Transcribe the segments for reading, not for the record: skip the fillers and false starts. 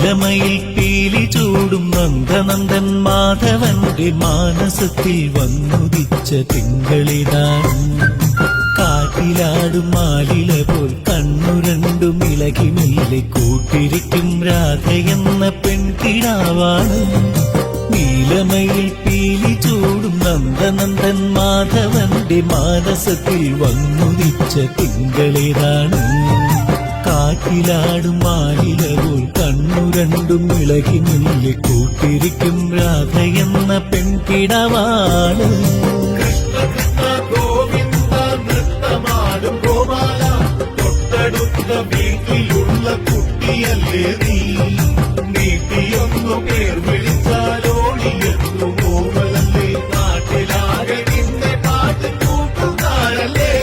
നീലമയിൽ പീലി ചൂടും നന്ദനന്ദൻ മാധവന്റെ മാനസത്തിൽ വന്നുദിച്ച തിങ്കളിതാണ്. കാറ്റിലാടും മാലില പോൽ കണ്ണു രണ്ടും ഇളകി മെല്ലെ കൂട്ടിരിക്കും രാധയെന്ന പെൺകിടാവാണ്. നീലമയിൽ പീലി ചൂടും നന്ദനന്ദൻ മാധവന്റെ മാനസത്തിൽ വന്നുദിച്ച തിങ്കളേതാണ്. കാറ്റിലാടും മാലില പോൽ കണ്ണു രണ്ടും ഇളകി മെല്ലെ കൂട്ടിരിക്കും രാധയെന്ന പെൺകിടാവാണ്. വീട്ടിലുള്ള കുട്ടിയല്ലേ നീ, നീട്ടിയൊന്നു പേർ വിളിച്ചാലോടിയെന്നു പോവലല്ലേ, നാട്ടിലാകെ നിന്നെ പാട്ട് കൂട്ടുകാരല്ലേ.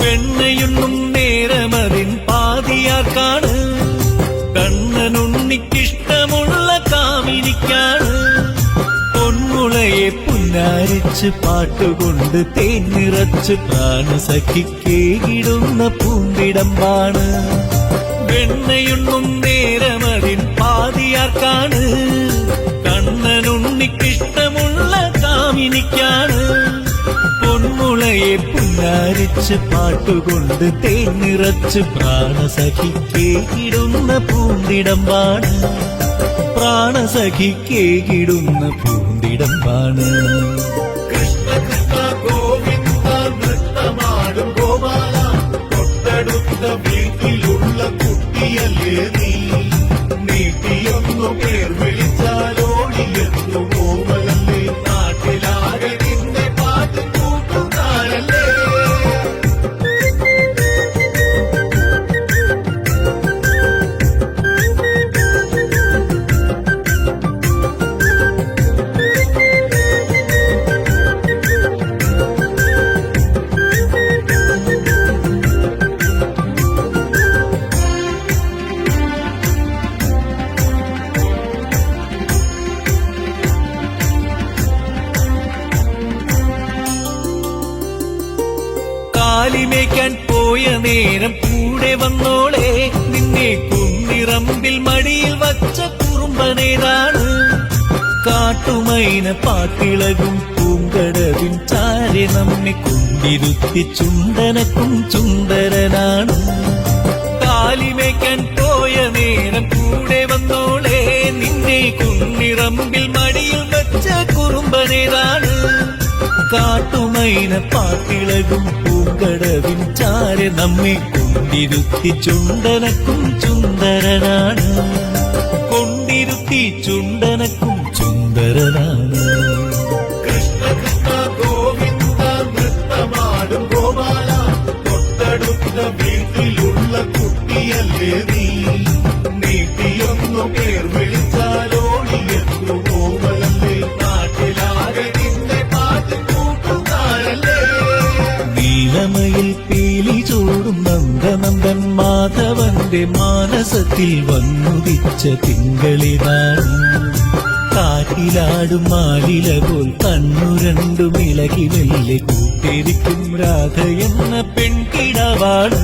വെണ്ണയുണ്ണും നേരമതിൻ പാതിയാർക്കാണ്, കണ്ണനുണ്ണിക്കിഷ്ടമുള്ള കാമിനിക്കാണ്. പൊന്മുളയെ പുന്നാരിച്ച് പാട്ടുകൊണ്ട് തേൻ നിറച്ച് പ്രാണസഖിക്കേകിടുന്ന പൂന്തിടമ്പാണ്. വെണ്ണയുണ്ണും നേരമതിൻ പാതിയാർക്കാണ്, കണ്ണനുണ്ണിക്കിഷ്ടമുള്ള കാമിനിക്കാണ്. പൊന്മുളയെ പുന്നാരിച്ച് പാട്ടുകൊണ്ട് തേൻ നിറച്ച് പ്രാണസഖിക്കേകിടുന്ന പൂന്തിടമ്പാണ്. പ്രാണസഖിക്കേകിടുന്ന പൂന്തിടമ്പാണ്. കൃഷ്ണ കൃഷ്ണ ഗോവിന്ദ നൃത്തമാടും ഗോപാല, തൊട്ടടുത്ത വീട്ടിലുള്ള കുട്ടിയല്ലേ നീ, നീട്ടിയൊന്നു പേർ വിളിച്ചാലോടിയെന്നു പോവലല്ലേ, നാട്ടിലാകെ നിന്നെ പാട്ട് കൂട്ടുകാരല്ലേ. കാലിമേക്കാൻ പോയ നേരം കൂടെ വന്നോളെ, നിന്നെ കുന്നിറമ്പിൽ മടിയിൽ വച്ച കുറുമ്പനേതാണ്. കാട്ടുമൈന പാട്ടിളകും പൂങ്കടവിൻ ചാരെ നമ്മെ കൊണ്ടിരുത്തി ചുണ്ടനക്കും ചുണ്ടരനാണ്. കാലിമേക്കാൻ പോയ നേരം കൂടെ വന്നോളെ, നിന്നെ കുന്നിറമ്പിൽ മടിയിൽ വച്ച കുറുമ്പനേതാണ്. കാട്ടുമൈന പാട്ടിളകും പൂങ്കടവിൻ ചാരെ നമ്മെ കൊണ്ടിരുത്തി ചുണ്ടനക്കും ചുന്ദരനാണ്. കൊണ്ടിരുത്തി ചുണ്ടനക്കും ചുന്ദരനാണ്. കൃഷ്ണ കൃഷ്ണ ഗോവിന്ദ നൃത്തമാടും ഗോപാല, തൊട്ടടുത്ത വീട്ടിലുള്ള കുട്ടിയല്ലേ നീ, നീട്ടിയൊന്നു പേർ വിളിച്ചാലോടിയെന്നു പോവലല്ലേ, നാട്ടിലാകെ നിന്നെ പാട്ട് കൂട്ടുകാരല്ലേ. നീലമയിൽ പീലി ചൂടും നന്ദനന്ദൻ മാധവന്റെ മാനസത്തിൽ വന്നുദിച്ച തിങ്കളിതാണ്. കാറ്റിലാടും മാലില പോൽ കണ്ണു രണ്ടും ഇളകി മെല്ലെ കൂട്ടിരിക്കും രാധയെന്ന പെൺകിടാവാണ്.